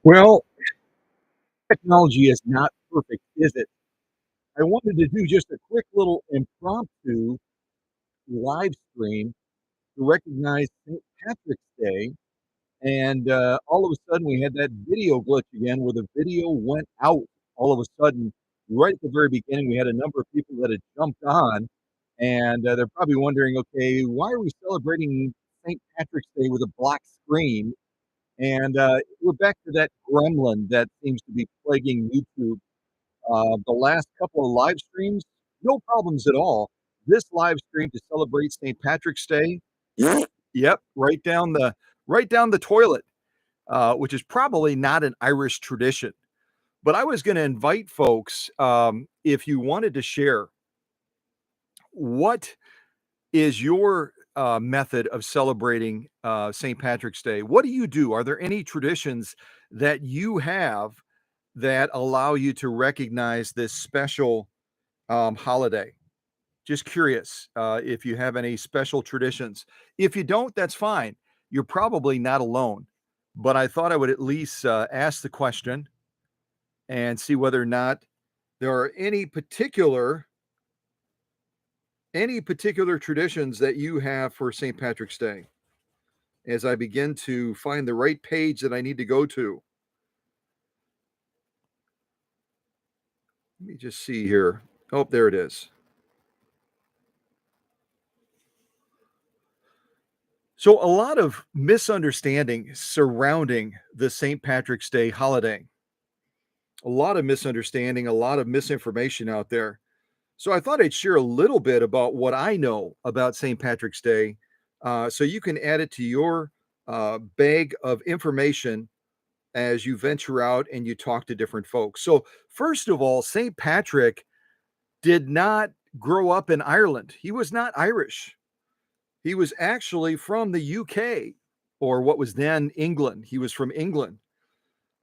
Well, technology is not perfect, is it? I wanted to do just a quick little impromptu live stream to recognize St. Patrick's Day, and all of a sudden we had that video glitch again where the video went out all of a sudden. Right at the very beginning, we had a number of people that had jumped on, and they're probably wondering, okay, why are we celebrating St. Patrick's Day with a black screen? And we're back to that gremlin that seems to be plaguing YouTube. The last couple of live streams, no problems at all. This live stream to celebrate St. Patrick's Day, yep, right down the toilet, which is probably not an Irish tradition. But I was going to invite folks, if you wanted to share, what is your method of celebrating St. Patrick's Day? What do you do? Are there any traditions that you have that allow you to recognize this special holiday? Just curious if you have any special traditions. If you don't, that's fine. You're probably not alone. But I thought I would at least ask the question and see whether or not there are any particular traditions that you have for St. Patrick's Day. As I begin to find the right page that I need to go to. Let me just see here. Oh, there it is. So, a lot of misunderstanding surrounding the St. Patrick's Day holiday. A lot of misunderstanding, a lot of misinformation out there. So, I thought I'd share a little bit about what I know about St. Patrick's Day, so you can add it to your bag of information as you venture out and you talk to different folks. So, first of all, St. Patrick did not grow up in Ireland. He was not Irish. He was actually from the UK, or what was then England. He was from England.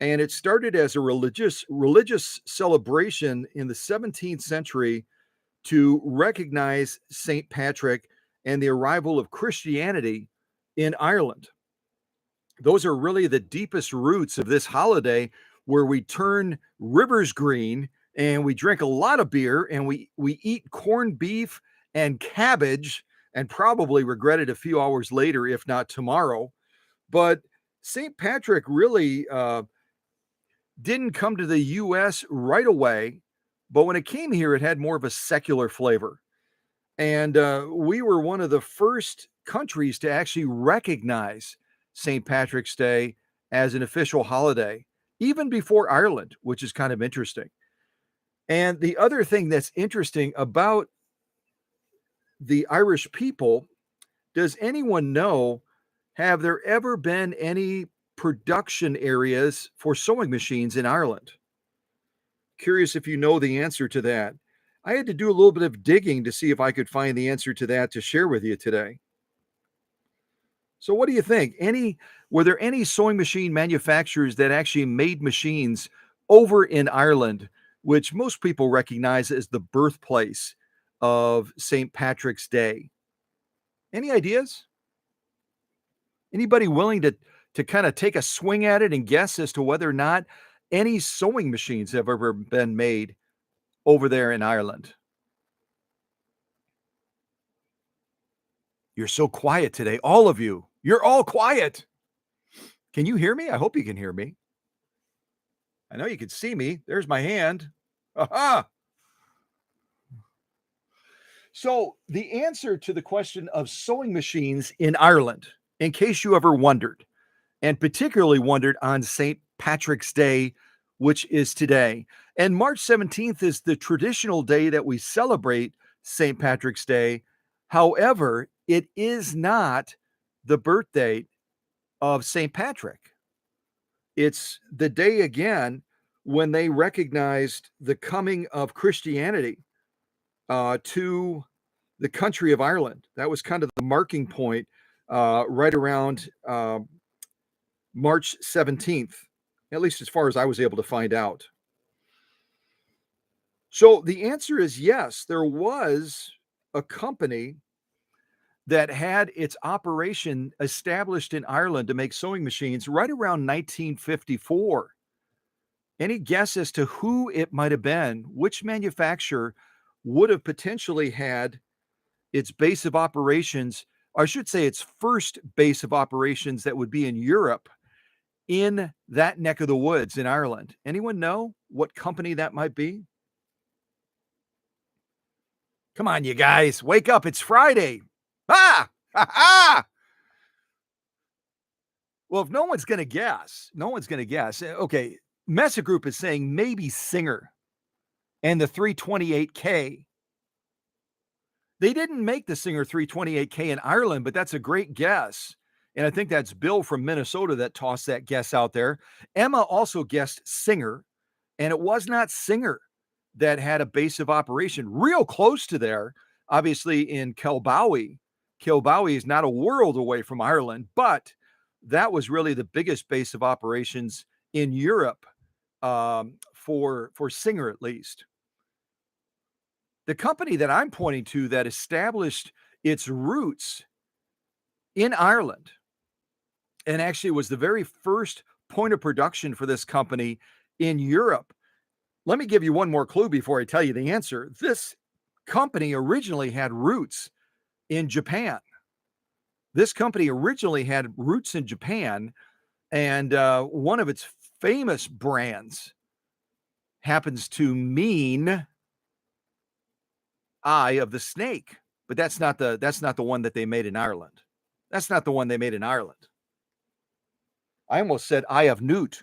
And it started as a religious celebration in the 17th century to recognize St. Patrick and the arrival of Christianity in Ireland. Those are really the deepest roots of this holiday, where we turn rivers green and we drink a lot of beer and we eat corned beef and cabbage and probably regret it a few hours later, if not tomorrow. But St. Patrick really didn't come to the US right away, but when it came here, it had more of a secular flavor. And we were one of the first countries to actually recognize St. Patrick's Day as an official holiday, even before Ireland, which is kind of interesting. And the other thing that's interesting about the Irish people, does anyone know, have there ever been any production areas for sewing machines in Ireland? Curious if you know the answer to that. I had to do a little bit of digging to see if I could find the answer to that to share with you today. So what do you think? Were there any sewing machine manufacturers that actually made machines over in Ireland, which most people recognize as the birthplace of St. Patrick's Day? Any ideas? Anybody willing to kind of take a swing at it and guess as to whether or not any sewing machines have ever been made over there in Ireland? You're so quiet today, all of you. You're all quiet. Can you hear me? I hope you can hear me. I know you can see me. There's my hand. Aha! So, the answer to the question of sewing machines in Ireland, in case you ever wondered, and particularly wondered on St. Patrick's Day, which is today. And March 17th is the traditional day that we celebrate St. Patrick's Day. However, it is not the birthday of St. Patrick. It's the day again when they recognized the coming of Christianity to the country of Ireland. That was kind of the marking point right around March 17th, at least as far as I was able to find out. So the answer is yes, there was a company that had its operation established in Ireland to make sewing machines right around 1954. Any guess as to who it might have been? Which manufacturer would have potentially had its base of operations, or I should say its first base of operations that would be in Europe, in that neck of the woods in Ireland? Anyone know what company that might be? Come on, you guys, wake up. It's Friday. Ah! Ha ha! Well, if no one's gonna guess, no one's gonna guess. Okay, Mesa Group is saying maybe Singer and the 328K. They didn't make the Singer 328K in Ireland, but that's a great guess. And I think that's Bill from Minnesota that tossed that guess out there. Emma also guessed Singer, and it was not Singer that had a base of operation real close to there, obviously in Kilbowie. Kilbowie is not a world away from Ireland, but that was really the biggest base of operations in Europe, for Singer at least. The company that I'm pointing to that established its roots in Ireland and actually was the very first point of production for this company in Europe. Let me give you one more clue before I tell you the answer. This company originally had roots in Japan. This company originally had roots in Japan, and one of its famous brands happens to mean Eye of the Snake, but that's not the one that they made in Ireland. That's not the one they made in Ireland. I almost said Eye of Newt.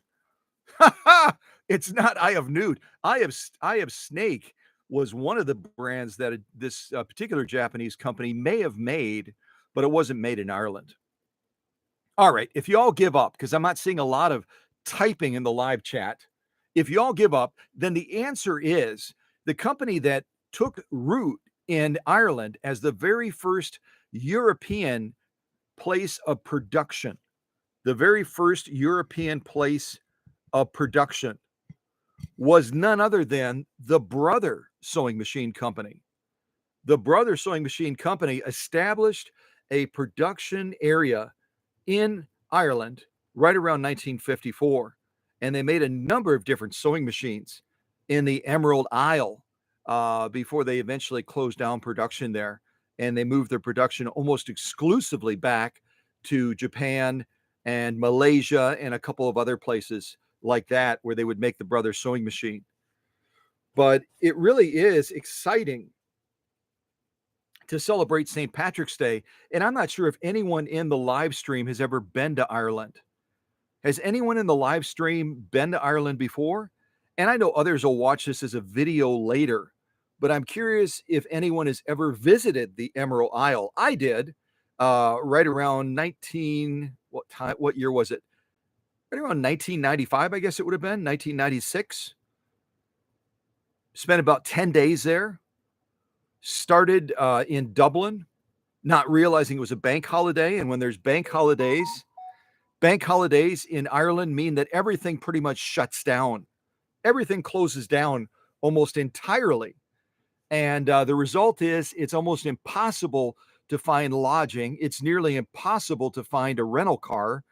It's not Eye of Newt. Eye of Snake was one of the brands that this particular Japanese company may have made, but it wasn't made in Ireland. All right, if you all give up, because I'm not seeing a lot of typing in the live chat, if you all give up, then the answer is the company that took root in Ireland as the very first European place of production, the very first European place of production was none other than the Brother Sewing Machine Company. The Brother Sewing Machine Company established a production area in Ireland right around 1954, and they made a number of different sewing machines in the Emerald Isle before they eventually closed down production there, and they moved their production almost exclusively back to Japan and Malaysia and a couple of other places like that where they would make the Brother sewing machine. But it really is exciting to celebrate St. Patrick's Day. And I'm not sure if anyone in the live stream has ever been to Ireland. Has anyone in the live stream been to Ireland before? And I know others will watch this as a video later, but I'm curious if anyone has ever visited the Emerald Isle. I did, right around what year was it? Right around 1995, I guess it would have been, 1996. Spent about 10 days there. Started in Dublin, not realizing it was a bank holiday. And when there's bank holidays in Ireland mean that everything pretty much shuts down. Everything closes down almost entirely. And the result is it's almost impossible to find lodging. It's nearly impossible to find a rental car.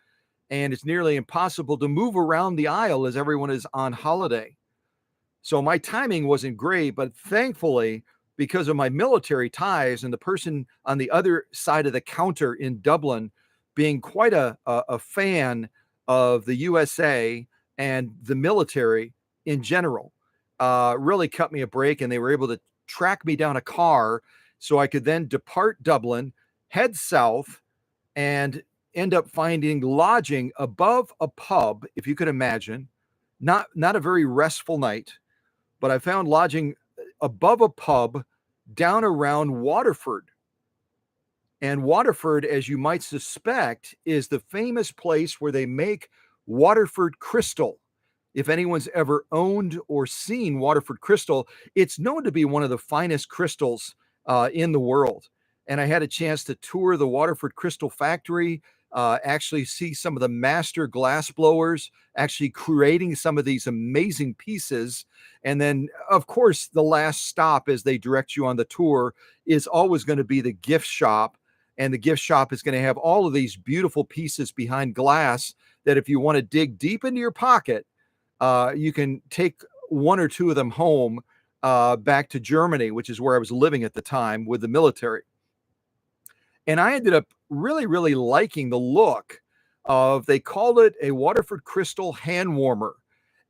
And it's nearly impossible to move around the aisle as everyone is on holiday. So my timing wasn't great, but thankfully, because of my military ties and the person on the other side of the counter in Dublin being quite a fan of the USA and the military in general, really cut me a break, and they were able to track me down a car so I could then depart Dublin, head south, and end up finding lodging above a pub, if you could imagine. Not a very restful night, but I found lodging above a pub down around Waterford. And Waterford, as you might suspect, is the famous place where they make Waterford crystal. If anyone's ever owned or seen Waterford crystal, it's known to be one of the finest crystals in the world. And I had a chance to tour the Waterford Crystal Factory, actually see some of the master glass blowers actually creating some of these amazing pieces. And then, of course, the last stop as they direct you on the tour is always going to be the gift shop. And the gift shop is going to have all of these beautiful pieces behind glass that if you want to dig deep into your pocket, you can take one or two of them home back to Germany, which is where I was living at the time with the military. And I ended up really, really liking the look of, they called it a Waterford Crystal hand warmer.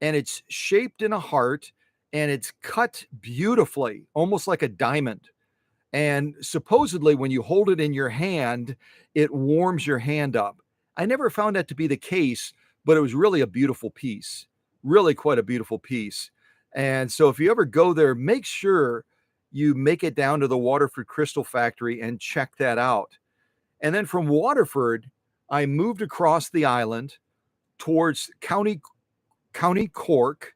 And it's shaped in a heart and it's cut beautifully, almost like a diamond. And supposedly, when you hold it in your hand, it warms your hand up. I never found that to be the case, but it was really a beautiful piece, really quite a beautiful piece. And so, if you ever go there, make sure you make it down to the Waterford Crystal Factory and check that out. And then from Waterford, I moved across the island towards County Cork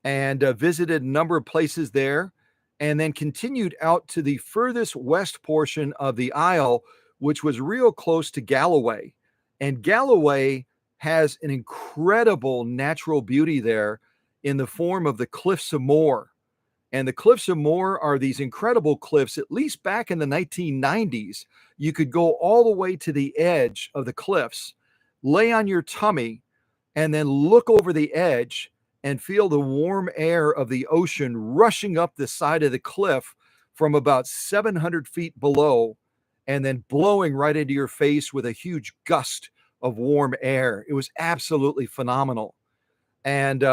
and visited a number of places there, and then continued out to the furthest west portion of the Isle, which was real close to Galloway. And Galloway has an incredible natural beauty there in the form of the Cliffs of Moher. And the Cliffs of Moher are these incredible cliffs. At least back in the 1990s, you could go all the way to the edge of the cliffs, lay on your tummy, and then look over the edge and feel the warm air of the ocean rushing up the side of the cliff from about 700 feet below, and then blowing right into your face with a huge gust of warm air. It was absolutely phenomenal. And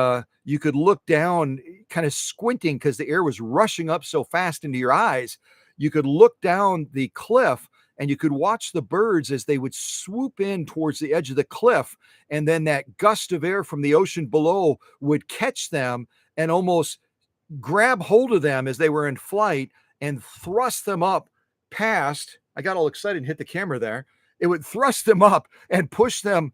you could look down, kind of squinting because the air was rushing up so fast into your eyes. You could look down the cliff and you could watch the birds as they would swoop in towards the edge of the cliff. And then that gust of air from the ocean below would catch them and almost grab hold of them as they were in flight and thrust them up past. I got all excited and hit the camera there. It would thrust them up and push them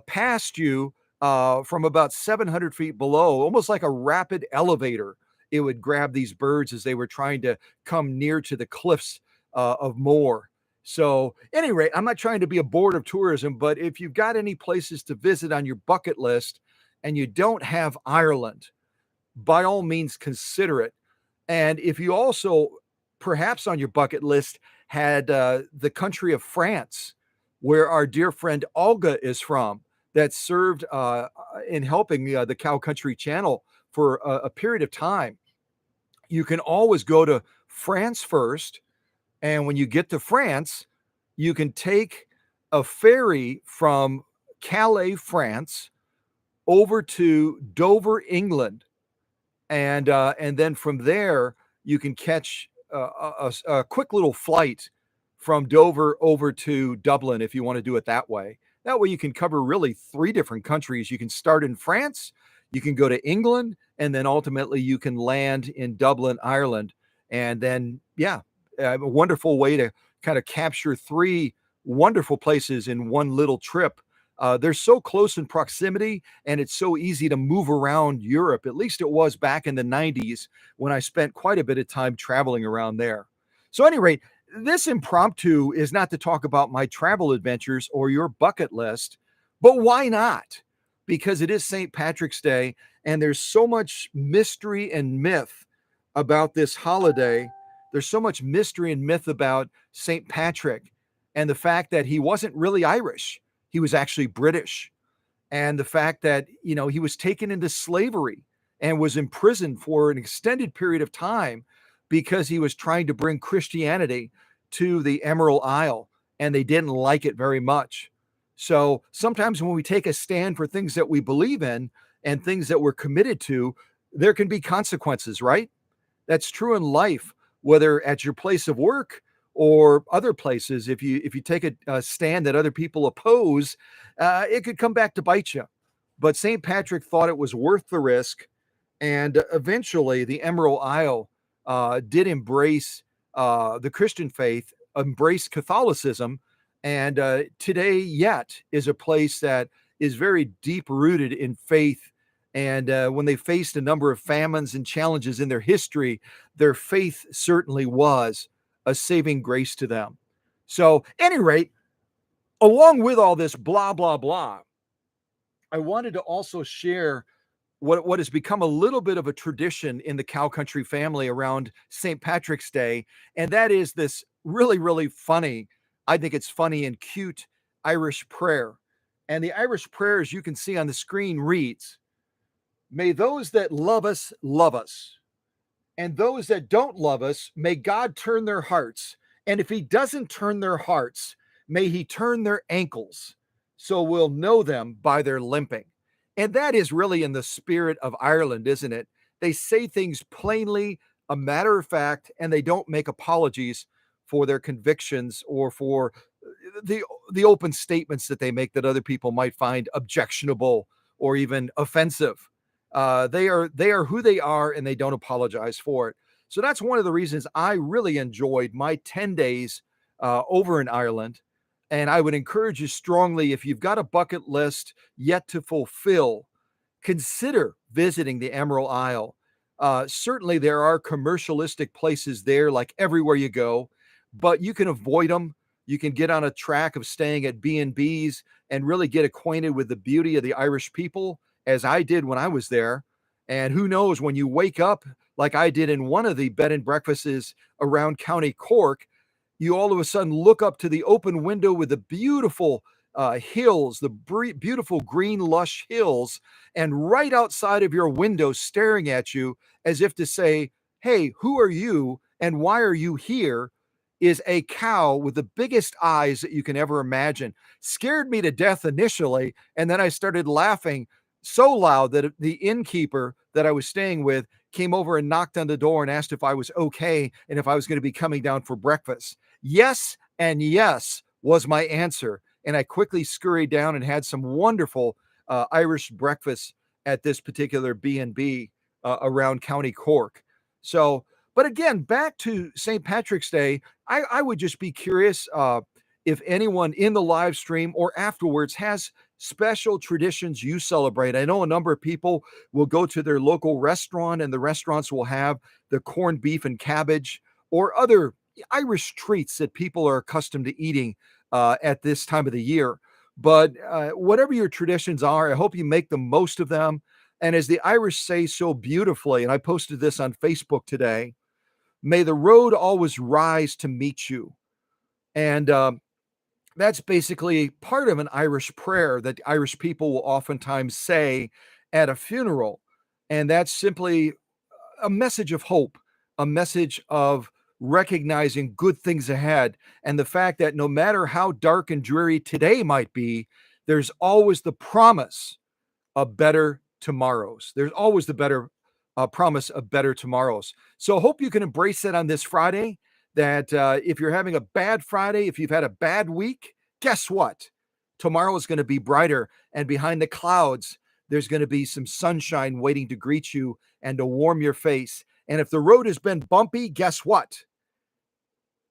past you from about 700 feet below, almost like a rapid elevator. It would grab these birds as they were trying to come near to the cliffs of Moher. So, anyway, I'm not trying to be a board of tourism, but if you've got any places to visit on your bucket list and you don't have Ireland, by all means consider it. And if you also, perhaps on your bucket list, had the country of France, where our dear friend Olga is from, that served in helping the Cow Country Channel for a period of time, you can always go to France first. And when you get to France, you can take a ferry from Calais, France, over to Dover, England. And then from there, you can catch a quick little flight from Dover over to Dublin if you want to do it that way. That way you can cover really 3 different countries. You can start in France, you can go to England, and then ultimately you can land in Dublin, Ireland. And then, yeah, a wonderful way to kind of capture 3 wonderful places in one little trip. They're so close in proximity, and it's so easy to move around Europe. At least it was back in the 90s when I spent quite a bit of time traveling around there. So, anyway, this impromptu is not to talk about my travel adventures or your bucket list, but why not? Because it is St. Patrick's Day, and there's so much mystery and myth about this holiday. There's so much mystery and myth about St. Patrick and the fact that he wasn't really Irish. He was actually British. And the fact that, he was taken into slavery and was imprisoned for an extended period of time because he was trying to bring Christianity to the Emerald Isle, and they didn't like it very much. So sometimes when we take a stand for things that we believe in and things that we're committed to, there can be consequences, right? That's true in life, whether at your place of work or other places. If you take a stand that other people oppose, it could come back to bite you. But St. Patrick thought it was worth the risk, and eventually the Emerald Isle did embrace the Christian faith, embrace Catholicism, and today yet is a place that is very deep rooted in faith. And when they faced a number of famines and challenges in their history, their faith certainly was a saving grace to them. So, at any rate, along with all this blah, blah, blah, I wanted to also share what has become a little bit of a tradition in the Cow Country family around St. Patrick's Day. And that is this really, really funny I think it's funny and cute Irish prayer. And the Irish prayer, as you can see on the screen, reads, "May those that love us. And those that don't love us, may God turn their hearts. And if he doesn't turn their hearts, may he turn their ankles so we'll know them by their limping." And that is really in the spirit of Ireland, isn't it? They say things plainly, a matter of fact, and they don't make apologies for their convictions or for the the open statements that they make that other people might find objectionable or even offensive. They are who they are, and they don't apologize for it. So that's one of the reasons I really enjoyed my 10 days over in Ireland. And I would encourage you strongly, if you've got a bucket list yet to fulfill, consider visiting the Emerald Isle. Certainly, there are commercialistic places there, like everywhere you go, but you can avoid them. You can get on a track of staying at B&Bs and really get acquainted with the beauty of the Irish people, as I did when I was there. And who knows, when you wake up, like I did in one of the bed and breakfasts around County Cork, you all of a sudden look up to the open window with the beautiful hills, the beautiful green, lush hills, and right outside of your window, staring at you as if to say, "Hey, who are you and why are you here?" is a cow with the biggest eyes that you can ever imagine. Scared me to death initially, and then I started laughing so loud that the innkeeper that I was staying with came over and knocked on the door and asked if I was okay and if I was going to be coming down for breakfast. Yes, and yes was my answer. And I quickly scurried down and had some wonderful Irish breakfast at this particular B&B around County Cork. So, but again, back to St. Patrick's Day, I would just be curious if anyone in the live stream or afterwards has special traditions you celebrate. I know a number of people will go to their local restaurant, and the restaurants will have the corned beef and cabbage or other Irish treats that people are accustomed to eating at this time of the year. But whatever your traditions are, I hope you make the most of them. And as the Irish say so beautifully, and I posted this on Facebook today, may the road always rise to meet you. And that's basically part of an Irish prayer that Irish people will oftentimes say at a funeral. And that's simply a message of hope, a message of recognizing good things ahead, and the fact that no matter how dark and dreary today might be, there's always the promise of better tomorrows. There's always the better promise of better tomorrows. So hope you can embrace that on this Friday. That if you're having a bad Friday, if you've had a bad week, guess what? Tomorrow is going to be brighter, and behind the clouds, there's going to be some sunshine waiting to greet you and to warm your face. And if the road has been bumpy, guess what?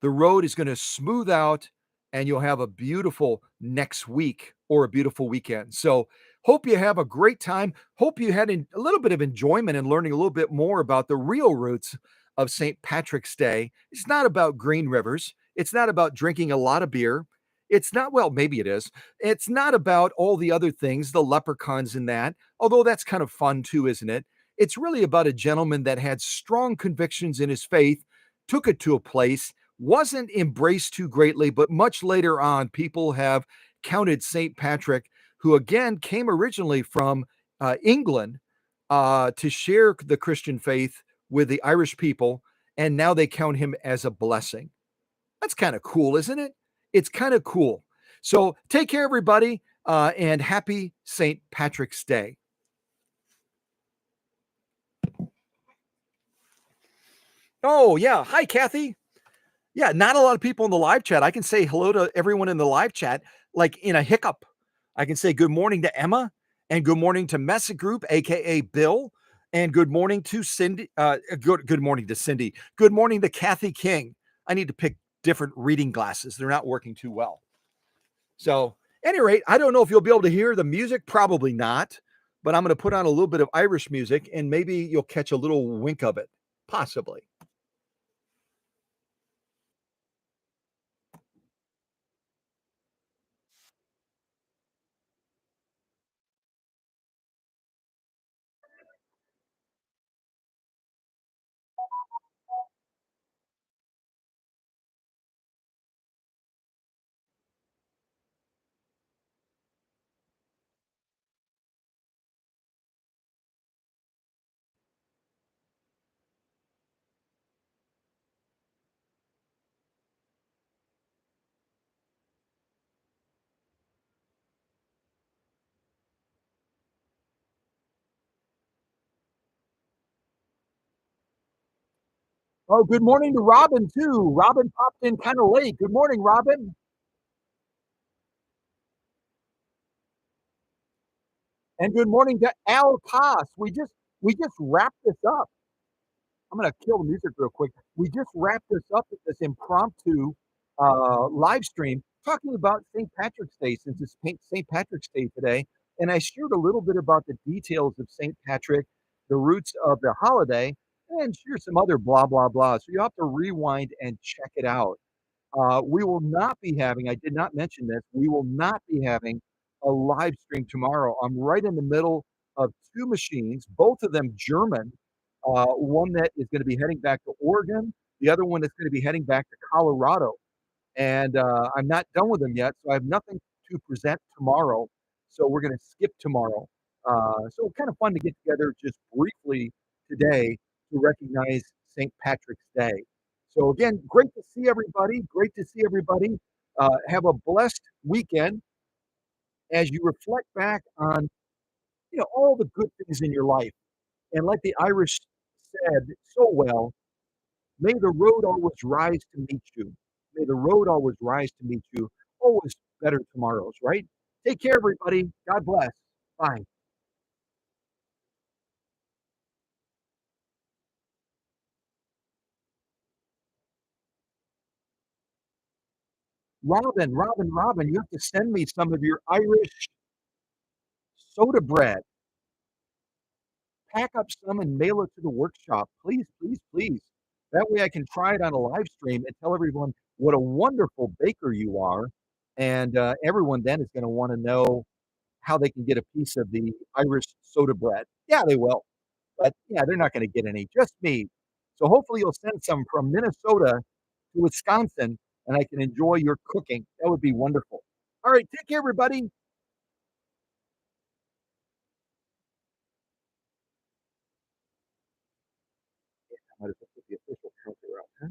The road is going to smooth out and you'll have a beautiful next week or a beautiful weekend. So, hope you have a great time. Hope you had a little bit of enjoyment in learning a little bit more about the real roots of St. Patrick's Day. It's not about green rivers, it's not about drinking a lot of beer. It's not, well, maybe it is. It's not about all the other things, the leprechauns and that, although that's kind of fun too, isn't it? It's really about a gentleman that had strong convictions in his faith, took it to a place, wasn't embraced too greatly, but much later on, people have counted St. Patrick, who again came originally from England to share the Christian faith with the Irish people, and now they count him as a blessing. That's kind of cool, isn't it? It's kind of cool. So take care, everybody, and happy St. Patrick's Day. Oh, yeah. Hi, Kathy. Yeah, not a lot of people in the live chat. I can say hello to everyone in the live chat, like in a hiccup. I can say good morning to Emma and good morning to Messa Group, aka Bill, and good morning to Cindy. Good morning to Cindy. Good morning to Kathy King. I need to pick different reading glasses. They're not working too well. So, any rate, I don't know if you'll be able to hear the music. Probably not. But I'm going to put on a little bit of Irish music, and maybe you'll catch a little wink of it. Possibly. Oh, good morning to Robin too. Robin popped in kind of late. Good morning, Robin. And good morning to Al Koss. We just wrapped this up. I'm gonna kill the music real quick. We just wrapped this up with this impromptu live stream talking about St. Patrick's Day since it's St. Patrick's Day today. And I shared a little bit about the details of St. Patrick, the roots of the holiday, and share some other blah blah blah. So you have to rewind and check it out. We will not be having, I did not mention this, we will not be having a live stream tomorrow. I'm right in the middle of 2 machines, both of them German. One that is gonna be heading back to Oregon, the other one is gonna be heading back to Colorado, and, I'm not done with them yet, so I have nothing to present tomorrow, so we're gonna skip tomorrow. So kind of fun to get together just briefly today to recognize St. Patrick's Day. So again, great to see everybody, great to see everybody. Have a blessed weekend as you reflect back on, all the good things in your life, and like the Irish said so well, "May the road always rise to meet you. May the road always rise to meet you. Always better tomorrows," right? Take care, everybody. God bless. Bye. Robin, you have to send me some of your Irish soda bread. Pack up some and mail it to the workshop. Please, please, please. That way I can try it on a live stream and tell everyone what a wonderful baker you are, and, everyone then is gonna wanna know how they can get a piece of the Irish soda bread. Yeah, they will. But, yeah, they're not gonna get any, just me. So hopefully you'll send some from Minnesota to Wisconsin, and I can enjoy your cooking. That would be wonderful. Alright, take care, everybody. Might as well put the official counter up, huh?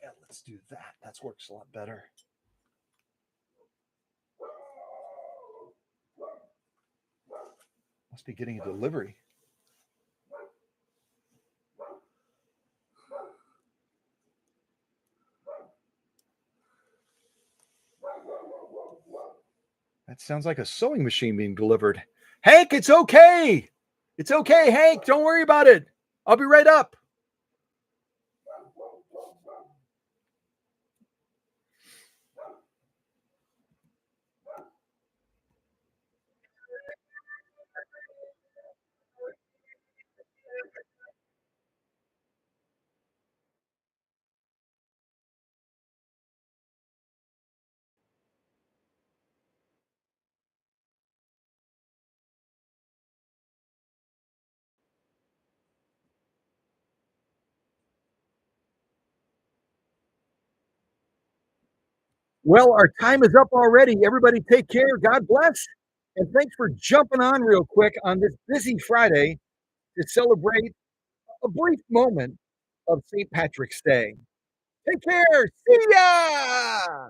Yeah, let's do that. That works a lot better. Must be getting a delivery. That sounds like a sewing machine being delivered. Hank, it's okay. It's okay, Hank. Don't worry about it. I'll be right up. Well, our time is up already. Everybody take care. God bless. And thanks for jumping on real quick on this busy Friday to celebrate a brief moment of St. Patrick's Day. Take care. See ya.